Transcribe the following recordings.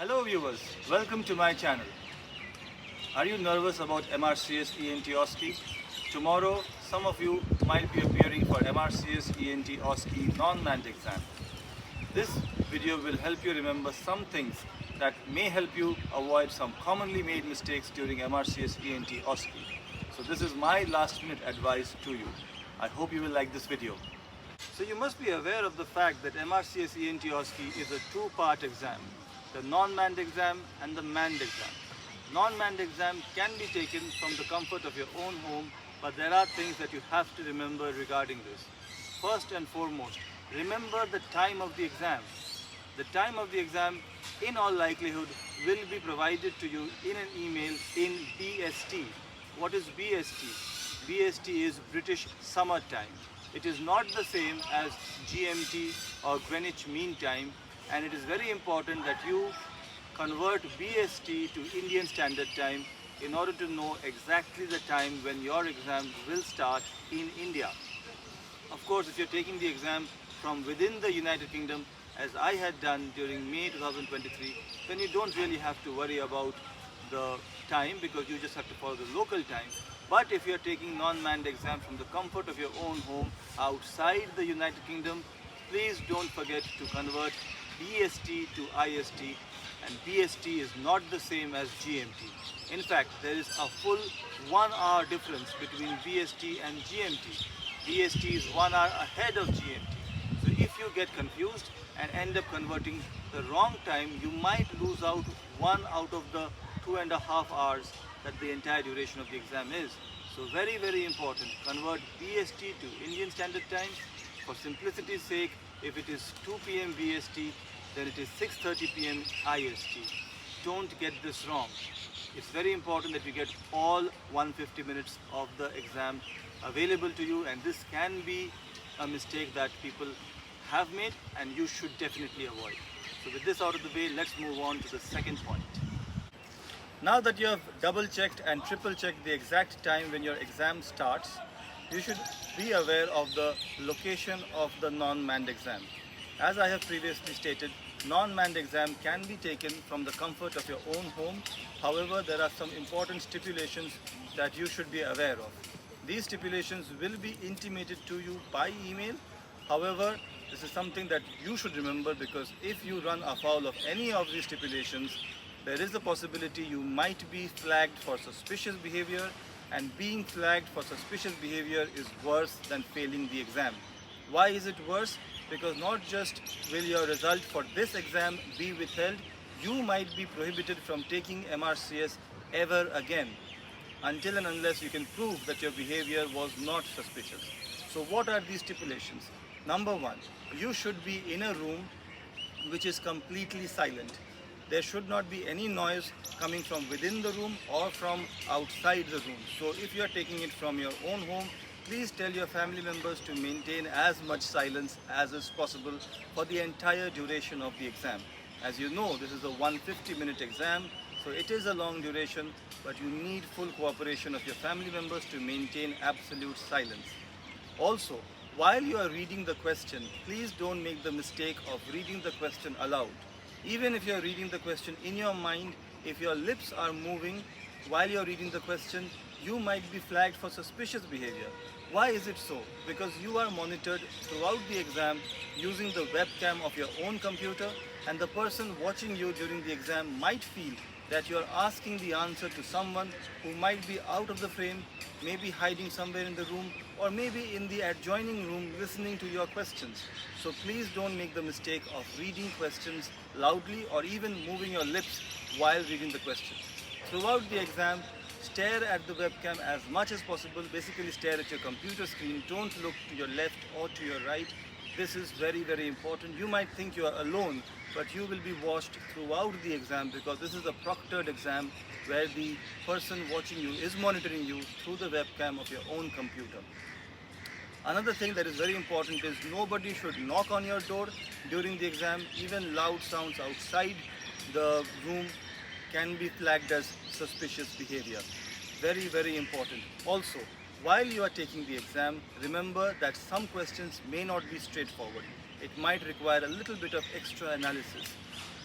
Hello viewers, welcome to my channel. Are you nervous about MRCS ENT OSCE? Tomorrow, some of you might be appearing for MRCS ENT OSCE non-mand exam. This video will help you remember some things that may help you avoid some commonly made mistakes during MRCS ENT OSCE. So this is my last minute advice to you. I hope you will like this video. So you must be aware of the fact that MRCS ENT OSCE is a two-part exam, the non-mand exam and the mand exam. Non-mand exam can be taken from the comfort of your own home, but there are things that you have to remember regarding this. First and foremost, remember the time of the exam. The time of the exam, in all likelihood, will be provided to you in an email in BST. What is BST? BST is British Summer Time. It is not the same as GMT or Greenwich Mean Time, and it is very important that you convert BST to Indian Standard Time in order to know exactly the time when your exam will start in India. Of course, if you're taking the exam from within the United Kingdom, as I had done during May 2023, then you don't really have to worry about the time because you just have to follow the local time. But if you're taking non-manned exam from the comfort of your own home outside the United Kingdom, please don't forget to convert BST to IST, and BST is not the same as GMT. In fact, there is a full 1 hour difference between BST and GMT. BST is 1 hour ahead of GMT. So if you get confused and end up converting the wrong time, you might lose out 1 out of the 2.5 hours that the entire duration of the exam is. So very, very important, convert BST to Indian Standard Time. For simplicity's sake, if it is 2 p.m. BST, then it is 6:30 p.m. IST. Don't get this wrong. It's very important that you get all 150 minutes of the exam available to you, and this can be a mistake that people have made and you should definitely avoid. So with this out of the way, let's move on to the second point. Now that you have double checked and triple checked the exact time when your exam starts, you should be aware of the location of the non-manned exam. As I have previously stated, non-manned exam can be taken from the comfort of your own home. However, there are some important stipulations that you should be aware of. These stipulations will be intimated to you by email. However, this is something that you should remember, because if you run afoul of any of these stipulations, there is a possibility you might be flagged for suspicious behavior, and being flagged for suspicious behavior is worse than failing the exam. Why is it worse? Because not just will your result for this exam be withheld, you might be prohibited from taking MRCS ever again, until and unless you can prove that your behavior was not suspicious. So what are these stipulations? Number one, you should be in a room which is completely silent. There should not be any noise coming from within the room or from outside the room. So if you are taking it from your own home, please tell your family members to maintain as much silence as is possible for the entire duration of the exam. As you know, this is a 150-minute exam, so it is a long duration, but you need full cooperation of your family members to maintain absolute silence. Also, while you are reading the question, please don't make the mistake of reading the question aloud. Even if you are reading the question in your mind, if your lips are moving while you are reading the question, you might be flagged for suspicious behavior. Why is it so? Because you are monitored throughout the exam using the webcam of your own computer, and the person watching you during the exam might feel that you are asking the answer to someone who might be out of the frame, maybe hiding somewhere in the room, or maybe in the adjoining room listening to your questions. So please don't make the mistake of reading questions loudly or even moving your lips while reading the question. Throughout the exam, stare at the webcam as much as possible. Basically, stare at your computer screen. Don't look to your left or to your right. This is very, very important. You might think you are alone, but you will be watched throughout the exam, because this is a proctored exam where the person watching you is monitoring you through the webcam of your own computer. Another thing that is very important is nobody should knock on your door during the exam. Even loud sounds outside the room can be flagged as suspicious behavior. Very, very important. Also, while you are taking the exam, remember that some questions may not be straightforward. It might require a little bit of extra analysis.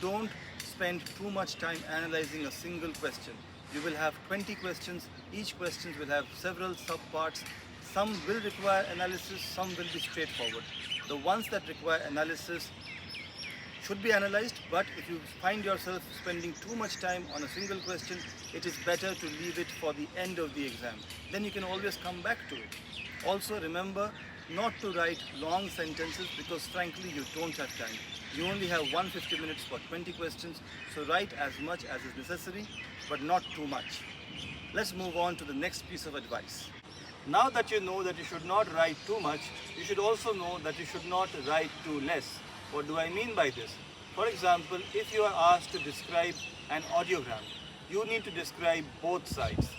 Don't spend too much time analyzing a single question. You will have 20 questions. Each question will have several subparts. Some will require analysis, some will be straightforward. The ones that require analysis should be analyzed, but if you find yourself spending too much time on a single question, it is better to leave it for the end of the exam. Then you can always come back to it. Also remember not to write long sentences because frankly you don't have time. You only have 150 minutes for 20 questions, so write as much as is necessary, but not too much. Let's move on to the next piece of advice. Now that you know that you should not write too much, you should also know that you should not write too less. What do I mean by this? For example, if you are asked to describe an audiogram, you need to describe both sides,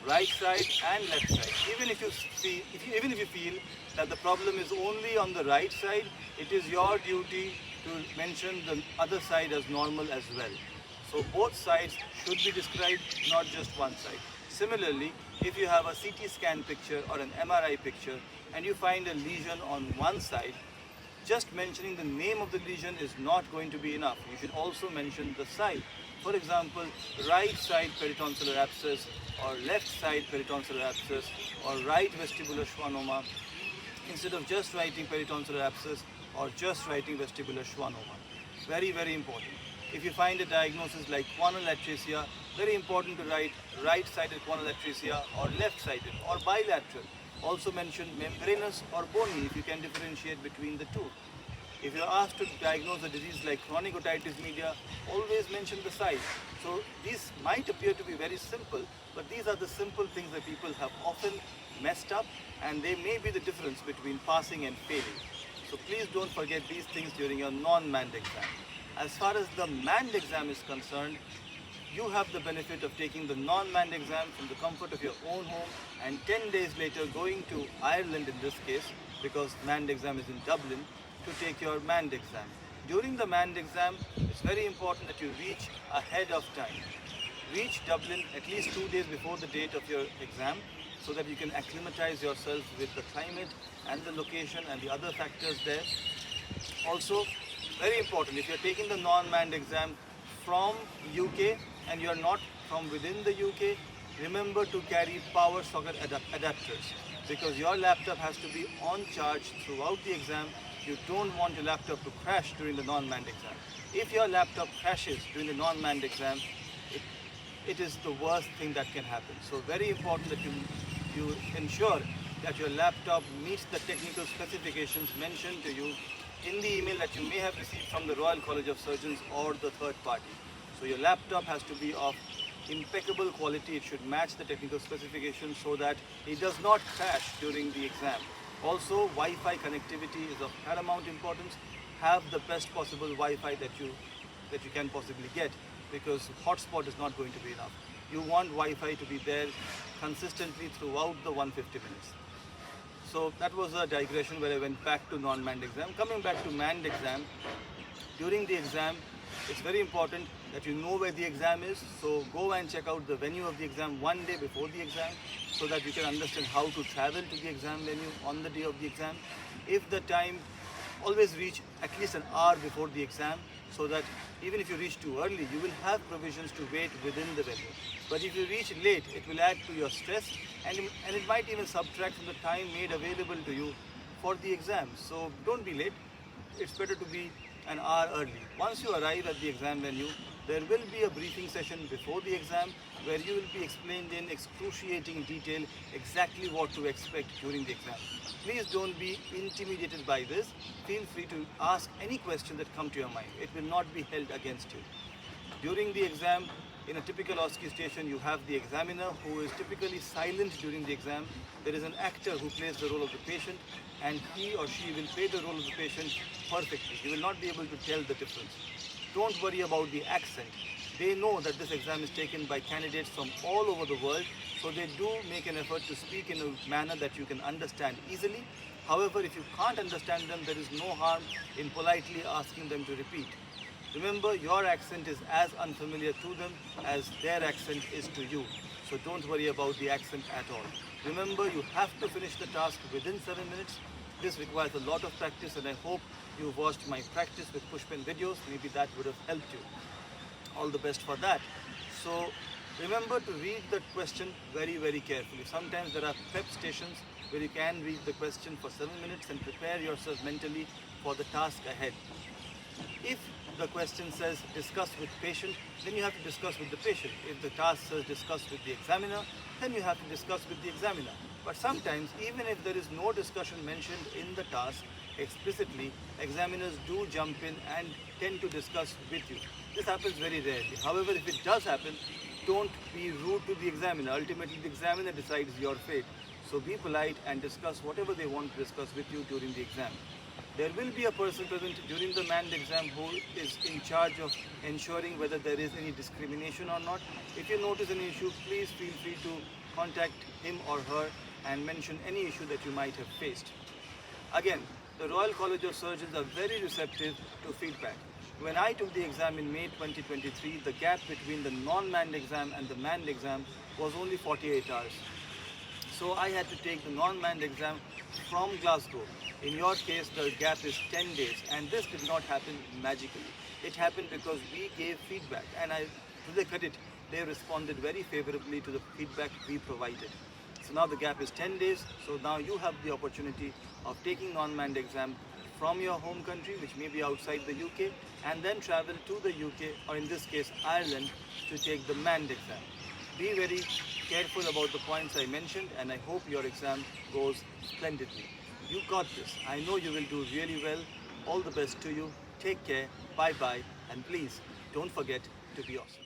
right side and left side. Even if you feel that the problem is only on the right side, it is your duty to mention the other side as normal as well. So both sides should be described, not just one side. Similarly, if you have a CT scan picture or an MRI picture and you find a lesion on one side, just mentioning the name of the lesion is not going to be enough. You should also mention the side. For example, right side peritonsillar abscess or left side peritonsillar abscess or right vestibular schwannoma, instead of just writing peritonsillar abscess or just writing vestibular schwannoma. Very, very important. If you find a diagnosis like guanal atresia, very important to write right-sided guanal atresia or left-sided or bilateral. Also mention membranous or bony if you can differentiate between the two. If you're asked to diagnose a disease like chronic otitis media, always mention the size. So these might appear to be very simple, but these are the simple things that people have often messed up, and they may be the difference between passing and failing. So please don't forget these things during your non-manned exam. As far as the manned exam is concerned, you have the benefit of taking the non-manned exam from the comfort of your own home and 10 days later going to Ireland in this case, because manned exam is in Dublin, to take your manned exam. During the manned exam, it's very important that you reach ahead of time. Reach Dublin at least 2 days before the date of your exam so that you can acclimatize yourself with the climate and the location and the other factors there. Also, very important, if you're taking the non-manned exam from UK and you're not from within the UK, remember to carry power socket adapters because your laptop has to be on charge throughout the exam. You don't want your laptop to crash during the non-manned exam. If your laptop crashes during the non-manned exam, it is the worst thing that can happen. So very important that you ensure that your laptop meets the technical specifications mentioned to you in the email that you may have received from the Royal College of Surgeons or the third party. So your laptop has to be of impeccable quality. It should match the technical specifications so that it does not crash during the exam. Also, Wi-Fi connectivity is of paramount importance. Have the best possible Wi-Fi that you can possibly get, because hotspot is not going to be enough. You want Wi-Fi to be there consistently throughout the 150 minutes. So that was a digression where I went back to non-manned exam. Coming back to manned exam, during the exam, it's very important that you know where the exam is. So go and check out the venue of the exam one day before the exam so that you can understand how to travel to the exam venue on the day of the exam. If the time, always reach at least an hour before the exam so that even if you reach too early, you will have provisions to wait within the venue. But if you reach late, it will add to your stress and it might even subtract from the time made available to you for the exam. So don't be late. It's better to be an hour early. Once you arrive at the exam venue, there will be a briefing session before the exam where you will be explained in excruciating detail exactly what to expect during the exam. Please don't be intimidated by this. Feel free to ask any question that come to your mind. It will not be held against you. During the exam, in a typical OSCE station, you have the examiner who is typically silent during the exam. There is an actor who plays the role of the patient, and he or she will play the role of the patient perfectly. You will not be able to tell the difference. Don't worry about the accent. They know that this exam is taken by candidates from all over the world, so they do make an effort to speak in a manner that you can understand easily. However, if you can't understand them, there is no harm in politely asking them to repeat. Remember, your accent is as unfamiliar to them as their accent is to you. So don't worry about the accent at all. Remember, you have to finish the task within 7 minutes. This requires a lot of practice, and I hope you watched my practice with Puspen videos. Maybe that would have helped you. all the best for that. So remember to read the question very, very carefully. Sometimes there are prep stations where you can read the question for 7 minutes and prepare yourself mentally for the task ahead. If the question says discuss with patient, then you have to discuss with the patient. If the task says discuss with the examiner, then you have to discuss with the examiner. But sometimes, even if there is no discussion mentioned in the task explicitly, examiners do jump in and tend to discuss with you. This happens very rarely. However, if it does happen, don't be rude to the examiner. Ultimately, the examiner decides your fate. So be polite and discuss whatever they want to discuss with you during the exam. There will be a person present during the manned exam who is in charge of ensuring whether there is any discrimination or not. If you notice an issue, please feel free to contact him or her and mention any issue that you might have faced. Again, the Royal College of Surgeons are very receptive to feedback. When I took the exam in May 2023, the gap between the non-manned exam and the manned exam was only 48 hours. So I had to take the non-manned exam from Glasgow. In your case, the gap is 10 days, and this did not happen magically. It happened because we gave feedback, and to their credit, they responded very favorably to the feedback we provided. So now the gap is 10 days, so now you have the opportunity of taking non-manned exam from your home country, which may be outside the UK, and then travel to the UK, or in this case Ireland, to take the manned exam. Be very careful about the points I mentioned, and I hope your exam goes splendidly. You got this. I know you will do really well. All the best to you. Take care. Bye-bye. And please, don't forget to be awesome.